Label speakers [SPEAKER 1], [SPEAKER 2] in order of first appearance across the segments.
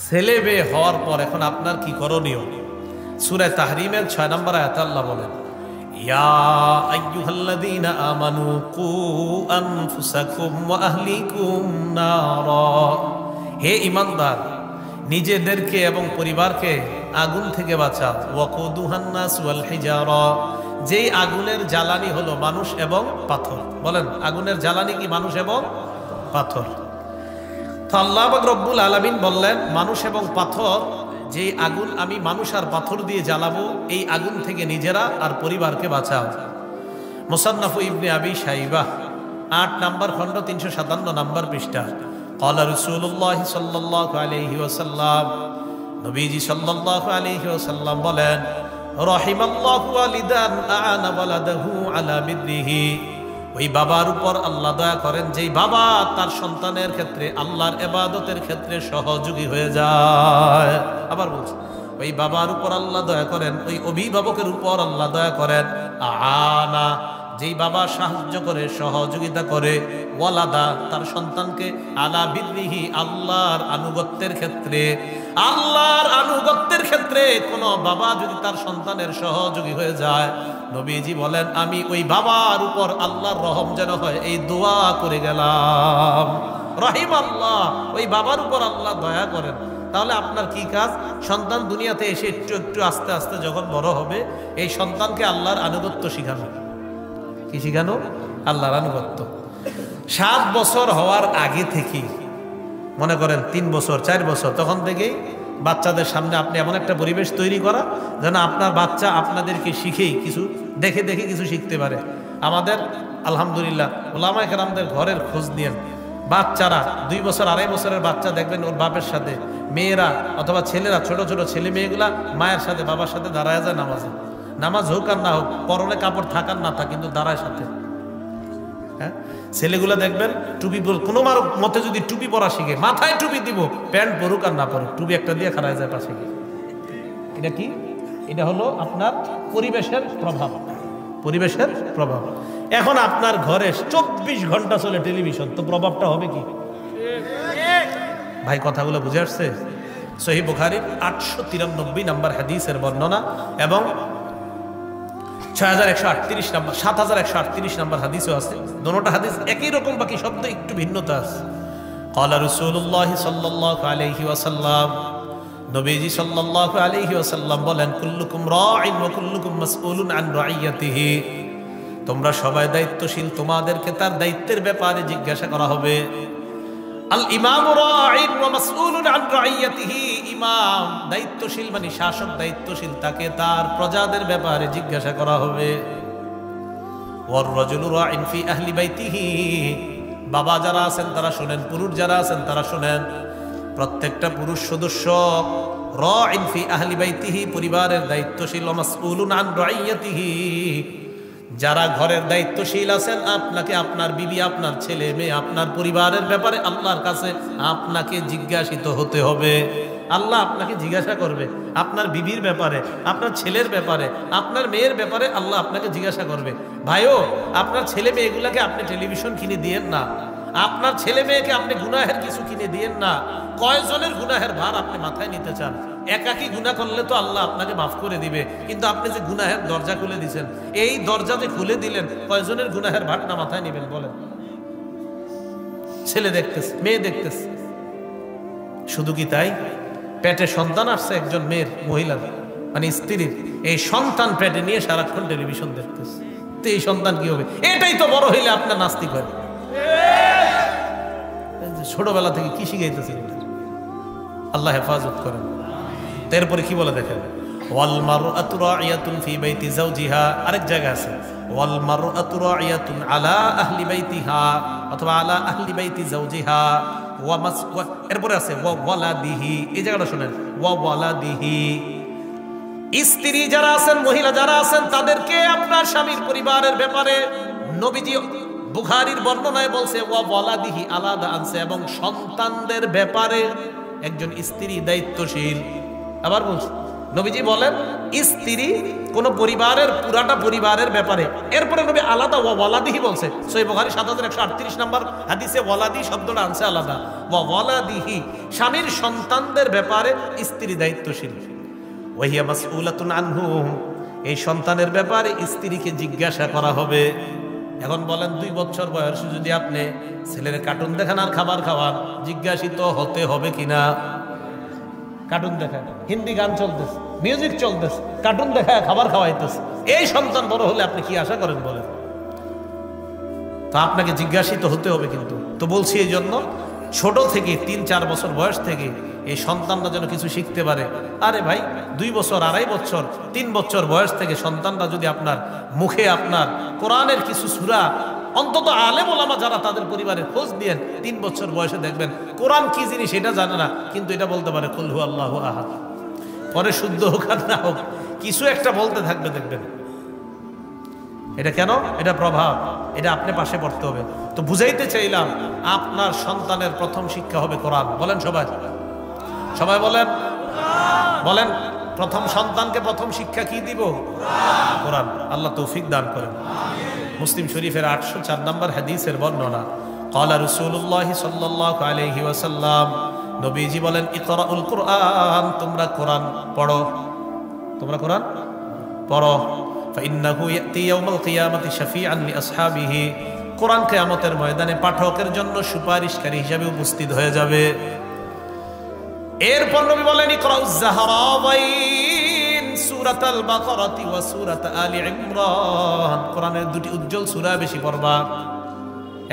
[SPEAKER 1] ছেলে মেয়ে হওয়ার পর এখন আপনার কি করণীয়? সূরা তাহরিমের 6 নম্বর আয়াতে আল্লাহ বলেন, ইয়া আইয়ুহাল্লাযীনা আমানু কু আনফুসাকুম ওয়া আহলিকুম নারা। হে ঈমানদার, নিজেদেরকে এবং পরিবারকে আগুন থেকে বাঁচাও। ওয়াকুদুহান নাস ওয়াল হিজারা, যেই আগুনের জ্বালানি হলো মানুষ এবং পাথর। বলেন, আগুনের জ্বালানি কি মানুষ এবং পাথর? তো আল্লাহ পাক রব্বুল আলামিন বললেন, মানুষ এবং পাথর, যে আগুন আমি মানুষ আর পাথর দিয়ে জ্বালাবো, এই আগুন থেকে নিজেরা আর পরিবারকে বাঁচাও। মুসান্নাফ ইবনে আবি শাইবা 8 নম্বর খণ্ড 357 নম্বর পৃষ্ঠা। ক্বালা রাসূলুল্লাহ সাল্লাল্লাহু আলাইহি ওয়াসাল্লাম, নবীজি সাল্লাল্লাহু আলাইহি ওয়াসাল্লাম বলেন, রাহিমাল্লাহু ওয়ালিদান আ'ানা ওয়ালাদাহু আলা বিররিহি। ওই বাবার উপর আল্লাহ দয়া করেন যেই বাবা তার সন্তানের ক্ষেত্রে, আল্লাহর ইবাদতের ক্ষেত্রে সহযোগী হয়ে যায়। আবার বলছি, ওই বাবার উপর আল্লাহ দয়া করেন, ওই অভিভাবকের উপর আল্লাহ দয়া করেন। আনা, যেই বাবা সাহায্য করে, সহযোগিতা করে, ওয়ালাদা, তার সন্তানকে, আলা বিররিহি, আল্লাহর আনুগত্যের ক্ষেত্রে। আল্লাহর আনুগত্যের ক্ষেত্রে কোন বাবা যদি তার সন্তানের সহযোগী হয়ে যায়, নবীজি বলেন আমি ওই বাবার উপর আল্লাহর রহম যেন হয়, এই দোয়া করে গেলাম। রহিম আল্লাহ, ওই বাবার উপর আল্লাহ দয়া করেন। তাহলে আপনার কি কাজ? সন্তান দুনিয়াতে এসে একটু একটু আস্তে আস্তে যখন বড় হবে, এই সন্তানকে আল্লাহর আনুগত্য শিখানো। কি শিখানো? আল্লাহর আনুগত্য। 7 বছর হওয়ার আগে থেকে, মনে করেন 3 বছর 4 বছর, তখন থেকেই বাচ্চাদের সামনে আপনি এমন একটা পরিবেশ তৈরি করা যেন আপনার বাচ্চা আপনাদেরকে শিখেই কিছু দেখে দেখে কিছু শিখতে পারে। আমাদের আলহামদুলিল্লাহ ওলামায়ে কেরামদের ঘরের খোঁজ নিয়েন, বাচ্চারা 2 বছর 2.5 বছরের বাচ্চা দেখবেন ওর বাপের সাথে, মেয়েরা অথবা ছেলেরা, ছোট ছোট ছেলে মেয়েগুলা মায়ের সাথে বাবার সাথে দাঁড়ায় যায় নামাজে। নামাজ হোক আর না হোক, পরনে কাপড় থাকার না থাক, কিন্তু দাঁড়ায় সাথে। হ্যাঁ, ছেলেগুলা দেখবেন টুপি, কোনো মতে যদি টুপি পরা শিখে, মাথায় টুপি দিব, প্যান্ট পরুক আর না পরুক, টুপি একটা দিয়ে খাড়ায় যায় পাশে গিয়ে। এটা কি? এটা হলো আপনার পরিবেশের প্রভাব। পরিবেশের প্রভাব। এখন আপনার ঘরে 24 ঘন্টা চলে টেলিভিশন, তো প্রভাবটা হবে কি? ভাই কথাগুলো বুঝে আসছে? সহিহ বুখারীর 893 নম্বর হাদিসের বর্ণনা এবং 6138 নম্বর 7138 নম্বর হাদিসও আছে। দুটোটা হাদিস একই রকম, বাকি শব্দ একটু ভিন্নতা আছে। ক্বালা রাসূলুল্লাহ সাল্লাল্লাহু আলাইহি ওয়াসাল্লাম, নবীজি সাল্লাল্লাহু আলাইহি ওয়াসাল্লাম বলেন, কুল্লুকুম রাঈন ওয়া কুল্লুকুম মাসউলুন আন রাইয়াতিহি। তোমরা সবাই দায়িত্বশীল, তোমাদেরকে তার দায়িত্বের ব্যাপারে জিজ্ঞাসা করা হবে। আল ইমামু রাঈন ওয়া মাসউলুন আন রাইয়াতিহি। ইমাম দায়িত্বশীল মানে শাসক দায়িত্বশীল, তাকে তার প্রজাদের ব্যাপারে জিজ্ঞাসা করা হবে। ওয়ার রাজুলু রাঈন ফি আহলি বাইতিহি। বাবা যারা আছেন তারা শুনেন, পুরুষ যারা আছেন তারা শুনেন। প্রত্যেকটা পুরুষ সদস্য রাঈন ফি আহলি বাইতিহি, পরিবারের দায়িত্বশীল। ওয়া মাসউলুন আন রাইয়াতিহি, যারা ঘরের দায়িত্বশীল আছেন, আপনাকে আপনার বিবি, আপনার ছেলে মেয়ে, আপনার পরিবারের ব্যাপারে আল্লাহর কাছে আপনাকে জিজ্ঞাসিত হতে হবে। আল্লাহ আপনাকে জিজ্ঞাসা করবে আপনার বিবির ব্যাপারে, আপনার ছেলের ব্যাপারে, আপনার মেয়ের ব্যাপারে আল্লাহ আপনাকে জিজ্ঞাসা করবে। ভাইও, আপনার ছেলে মেয়েগুলাকে আপনি টেলিভিশন কিনে দিয়েন না, আপনার ছেলে মেয়েকে আপনি গুনাহের কিছু কিনে দিয়েন না। কয়জনের গুনাহের ভার আপনি মাথায় নিতে চান? একাকি গুনাহ করলে তো আল্লাহ আপনাকে মাফ করে দিবে, কিন্তু আপনি যে গুনাহের দরজা খুলে দিয়েছেন, এই দরজা যে খুলে দিলেন, কয়জনের গুনাহের ভার না মাথায় নেবেন বলেন? ছেলে দেখতেছে, মেয়ে দেখতেছে। শুধু কি তাই? পেটে সন্তান আসছে একজন মেয়ের, মহিলার মানে স্ত্রীর, এই সন্তান পেটে নিয়ে সারাক্ষণ টেলিভিশন দেখতেছে। তো এই সন্তান কি হবে? এটাই তো বড় হইলে আপনার নাস্তিক হয়। ছোটবেলা থেকে কি শিখাইতেছে? আল্লাহ হেফাজত করেন। তারপরে কি বলে দেখেন, ওয়াল মারআতু রাইয়াতুন ফি বাইতি যাওজিহা। আরেক জায়গা আছে ওয়াল মারআতু রাইয়াতুন আলা আহলি বাইতিহা অথবা আলা আহলি বাইতি যাওজিহা। এরপরে আছে ওয়া ওয়ালাদিহি। এই জায়গাটা শুনেন, ওয়া ওয়ালাদিহি। স্ত্রী যারা আছেন, মহিলা যারা আছেন, তাদেরকে আপনার স্বামীর পরিবারের ব্যাপারে নবীজি বুখারীর বর্ণনায় বলছে ওয়া ওয়ালাদিহি, আলাদা আনছে। এবং সন্তানদের ব্যাপারে একজন স্ত্রী দায়িত্বশীল। আবার বলছে নবীজি বলেন স্ত্রী কোন পরিবারের পুরাটা পরিবারের ব্যাপারে, এরপরে নবী আলাদা ওয়ালাদিহি বলছে। সহিহ বুখারী ৭১৩৮ নম্বর হাদিসে ওয়ালাদি শব্দটা আনছে আলাদা। ওয়ালাদিহি, স্বামীর সন্তানদের ব্যাপারে স্ত্রী দায়িত্বশীল। ওয়াহিয়া মাসউলাতুন আনহু, এই সন্তানের ব্যাপারে স্ত্রীকে জিজ্ঞাসা করা হবে। এখন বলেন 2 বছর বয়সে যদি আপনি ছেলের কার্টুন দেখান আর খাবার খাওয়ান, জিজ্ঞাসিত হতে হবে কিনা? কার্টুন দেখায়, হিন্দি গান চলতেছে, মিউজিক চলতেছে, কার্টুন দেখায় খাবার খাওয়াইতেছে, এই সন্তান বড় হলে আপনি কি আশা করেন বলেন? তা আপনাকে জিজ্ঞাসিত হতে হবে কিন্তু। তো বলছি এই জন্য ছোট থেকে 3-4 বছর বয়স থেকে এই সন্তানরা যেন কিছু শিখতে পারে। আরে ভাই 2 বছর, 2.5 বছর, 3 বছর বয়স থেকে সন্তানরা যদি আপনার মুখে আপনার কোরআনের কিছু সূরা, অন্তত আলেম ওলামা যারা তাদের পরিবারের খোঁজ নিয়েন, 3 বছর বয়সে দেখবেন কোরআন কি জিনিস এটা জানে না, কিন্তু এটা বলতে পারে কুল হু আল্লাহু আহাদ। পরে শুদ্ধ হোক আর না হোক কিছু একটা বলতে থাকবে, দেখবেন। এটা কেন? এটা প্রভাব, এটা আপনি পাশে পড়তে হবে। তো বুঝাইতে চাইলাম আপনার সন্তানের প্রথম শিক্ষা হবে কোরআন। বলেন সবাই, সবাই বলেন, বলেন প্রথম সন্তানকে প্রথম শিক্ষা কি দিব? কোরআন। আল্লাহ তৌফিক দান করেন। মুসলিম শরীফের 804 নম্বর হাদিসের বর্ণনা, ক্বালা রাসূলুল্লাহ সাল্লাল্লাহু আলাইহি ওয়াসাল্লাম, নবীজি বলেন ইকরাউল কুরআন, তোমরা কোরআন পড়ো, তোমরা কোরআন পড়ো। ফাইন্নাহু ইয়াতি ইয়াউমাল কিয়ামাতি শাফিআন লিআসহাবিহি, কোরআন কিয়ামতের ময়দানে পাঠকের জন্য সুপারিশকারী হিসেবে উপস্থিত হয়ে যাবে। এরপর নবী বলেন ইকরাউজ যাহরাওয়াইন সূরাতুল বাকারাতি ওয়া সূরাত আলি ইমরান, কোরআনের 2টি উজ্জ্বল সূরা বেশি পড়বা।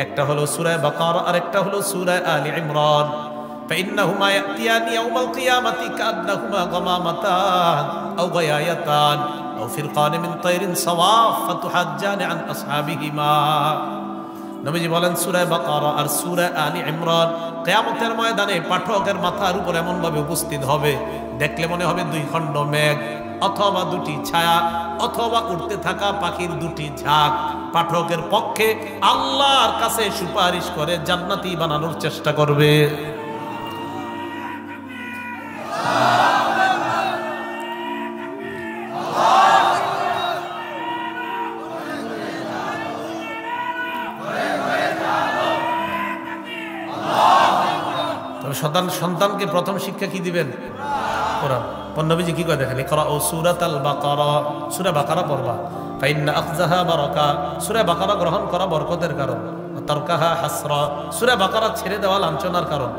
[SPEAKER 1] একটা হলো সূরা বাকারা আর একটা হলো সূরা আলি ইমরান। ফাইন্নাহুমা ইয়াতিয়ানি ইয়াউমাল কিয়ামাতি কান্নাহুমা গামামাতান আও গায়ায়াতান আও ফিরকান মিন তায়রিন সাওয়াফ ফাতুহাজ্জানি আন আসহাবিহিমা। নবীজি বলেন সূরা বাকারা আর সূরা আলি ইমরান কিয়ামতের ময়দানে পাঠকের মাথার উপর এমন ভাবে উপস্থিত হবে, দেখলে মনে হবে 2 খণ্ড মেঘ অথবা 2টি ছায়া অথবা উড়তে থাকা পাখির 2টি ঝাঁক পাঠকের পক্ষে আল্লাহর কাছে সুপারিশ করে জান্নাতি বানানোর চেষ্টা করবে। সন্তানকে প্রথম শিক্ষা কি দিবেন? কোরআন। নবীজি কি করে দেখেন, ইকরা ও সূরাতুল বাকারা, সূরা বাকারা পড়বা। ফাইন্না আখযাহা বারাকা, সূরা বাকারা গ্রহণ করা বরকতের কারণ। তারকাহা হাসরা, সূরা বাকারা ছেড়ে দেওয়া লাঞ্ছনার কারণ।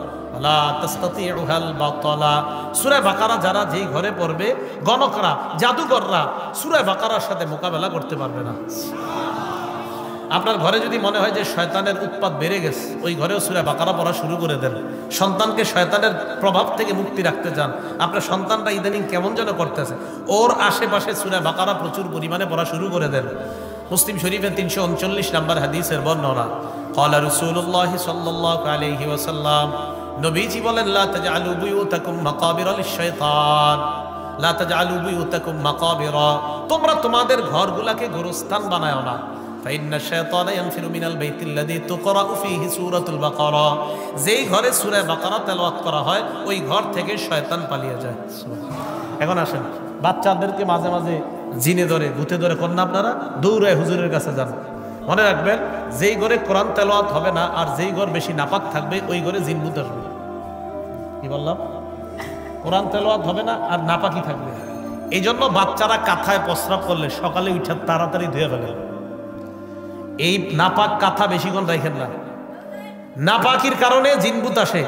[SPEAKER 1] লা তাসতাতিউহাল বাতালা, সূরা বাকারা যারা যেই ঘরে পড়বে, গণকরা, জাদুকররা সূরা বাকারার সাথে মোকাবেলা করতে পারবে না। আপনার ঘরে যদি মনে হয় যে শয়তানের উৎপাত বেড়ে গেছে, ওই ঘরেও সূরা বাকারা পড়া শুরু করে দেন। সন্তানকে শয়তানের প্রভাব থেকে মুক্তি রাখতে চান, আপনার সন্তানরা ইদানিং কেমন যেন করতেছে, ওর আশেপাশে সূরা বাকারা প্রচুর পরিমাণে পড়া শুরু করে দেন। মুসলিম শরীফের 339 নম্বর হাদিসের বর্ণনা, ক্বালা রাসূলুল্লাহ সাল্লাল্লাহু আলাইহি ওয়াসাল্লাম, নবীজি বলেন লা তাজআলু বুয়ুতাকুম মাকাবিরা লিশ-শাইতান, লা তাজআলু বুয়ুতাকুম মাকাবিরা, তোমরা তোমাদের ঘরগুলোকে গোরস্থান বানায়ও না। ফাইন্না শাইতানা ইয়ানফিরু মিনাল বাইতিল্লাযী তুকরাউ ফীহি সূরাতুল বাকারা, যেই ঘরে সূরা বাকারা তেলাওয়াত করা হয় ওই ঘর থেকে শয়তান পালিয়ে যায়। এখন আসেন, বাচ্চাদেরকে মাঝে মাঝে জিনে ধরে, ভূতে ধরে কন্যা, আপনারা দৌড়ায় হুজুরের কাছে যান। মনে রাখবেন, যেই ঘরে কোরআন তেলাওয়াত হবে না আর যেই ঘর বেশি নাপাক থাকবে ওই ঘরে জিন ভূত আসবে। কি বললাম? কোরআন তেলাওয়াত হবে না আর নাপাকি থাকবে। এই জন্য বাচ্চারা কাঁথায় প্রস্রাব করলে সকালে উঠে তাড়াতাড়ি ধুয়ে ফেলে। এই নাপাক কাঁথা বেশিক্ষণ রাখেন না, নাপাকির কারণে জিনভূত আসে।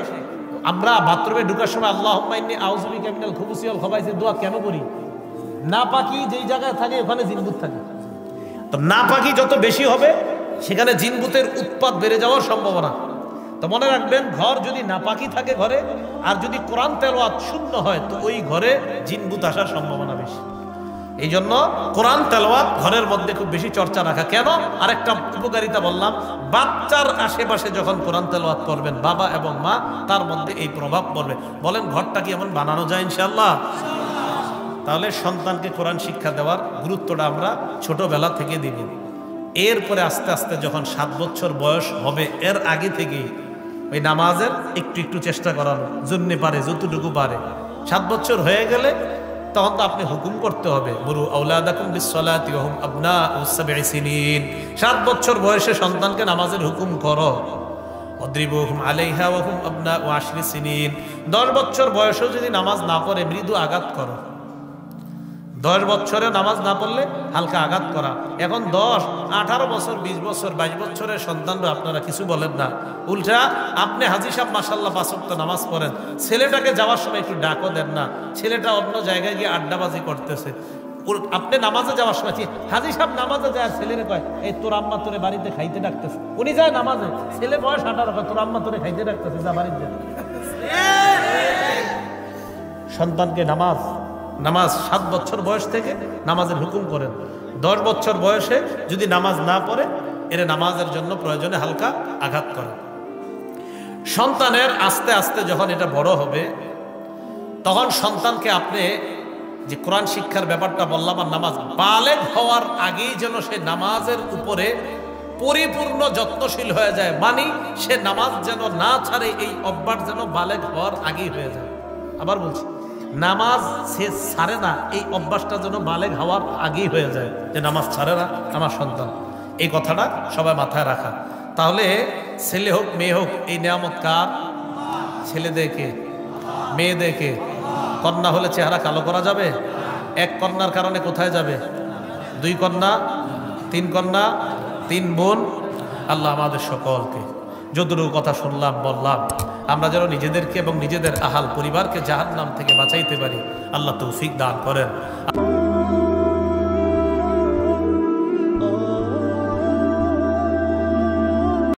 [SPEAKER 1] আমরা বাথরুমে ঢুকার সময় আল্লাহুম্মা ইন্নী আউযু বিকা মিনাল খুবুসি ওয়াল খাবাইসের দোয়া কেন করি? নাপাকি যেই জায়গায় থাকে ওখানে জিনভূত থাকে। তো নাপাকি যত বেশি হবে সেখানে জিনভূতের উৎপাত বেড়ে যাওয়ার সম্ভাবনা। তো মনে রাখবেন, ঘর যদি নাপাকি থাকে ঘরে আর যদি কোরআন তেলাওয়াত শূন্য হয় তো ওই ঘরে জিনভূত আসার সম্ভাবনা বেশি। এই জন্য কোরআন তেলাওয়াত ঘরের মধ্যে খুব বেশি চর্চা রাখা। কেন? আরেকটা উপকারিতা বললাম, বাচ্চার আশেপাশে যখন কোরআন তেলাওয়াত করবেন বাবা এবং মা, তার মধ্যে এই প্রভাব পড়বে। বলেন ঘরটা কি এমন বানানো যায় ইনশাআল্লাহ? তাহলে সন্তানকে কোরআন শিক্ষা দেওয়ার গুরুত্বটা আমরা ছোটবেলা থেকে দিব। এরপরে আস্তে আস্তে যখন 7 বছর বয়স হবে, এর আগে থেকে ওই নামাজের একটু একটু চেষ্টা করানো জন্য পারে, যতটুকু পারে। 7 বছর হয়ে গেলে তখন তো আপনি হুকুম করতে হবে, মুরু আওলাদাকুম বিসসালাতি ওয়া হুম আবনাউ সাবঈ সিনিন, 7 বছর বয়সে সন্তানকে নামাজের হুকুম করো। অদ্রিবুহুম আলাইহা ওয়া হুম আবনাউ 10 সিনিন, 10 বছর বয়সেও যদি নামাজ না পড়ে মৃদু আঘাত করো। 10 বছরে নামাজ না পড়লে হালকা আঘাত করা। এখন 10, 18 বছর, 20 বছর, 22 বছরের সন্তানরা আপনারা কিছু বলেন না, উল্টা আপনি হাজী সাহেব মাশাআল্লাহ 5 ওয়াক্ত নামাজ পড়েন, ছেলেটাকে যাওয়ার সময় একটু ডাকও দেন না, ছেলেটা অন্য জায়গায় গিয়ে আড্ডাবাজি করতেছে। আপনি নামাজে যাওয়ার সময় হাজী সাহেব নামাজে যায়, ছেলেরে কয় এই তোর আম্মা তোরে বাড়িতে খাইতে ডাকতেছে। উনি যায় নামাজে, ছেলে বয়স 18, কয় তোর আম্মা তোরে খাইতে ডাকতেছে, যা বাড়িতে। সন্তানকে নামাজ 7 বছর বয়স থেকে নামাজের হুকুম করেন। 10 বছর বয়সে যদি নামাজ না পড়ে এর নামাজের জন্য প্রয়োজনে হালকা আঘাত করেন। সন্তানের আস্তে আস্তে যখন এটা বড় হবে তখন সন্তানকে আপনি যে কোরআন শিক্ষার ব্যাপারটা বললাম আর নামাজ, বালেগ হওয়ার আগেই যেন সে নামাজের উপরে পরিপূর্ণ যত্নশীল হয়ে যায়, মানে সে নামাজ যেন না ছাড়ে, এই অভ্যাস যেন বালেগ হওয়ার আগেই হয়ে যায়। আবার বলছি, নামাজ সে ছাড়ে না, এই অভ্যাসটা যেন বালেগ হওয়ার আগেই হয়ে যায়, যে নামাজ ছাড়ে না আমার সন্তান। এই কথাটা সবাই মাথায় রাখা। তাহলে ছেলে হোক মেয়ে হোক, এই নিয়ামত কার? ছেলে দেখে মেয়ে দেখে। কন্যা হলে চেহারা কালো করা যাবে? 1 কন্যার কারণে কোথায় যাবে? 2 কন্যা, 3 কন্যা, 3 বোন। আল্লাহ আমাদের সকলকে যতটুকু কথা শুনলাম বললাম আমরা যেন নিজেদেরকে এবং নিজেদের আহাল পরিবারকে জাহান্নাম থেকে বাঁচাইতে পারি, আল্লাহ তৌফিক দান করেন।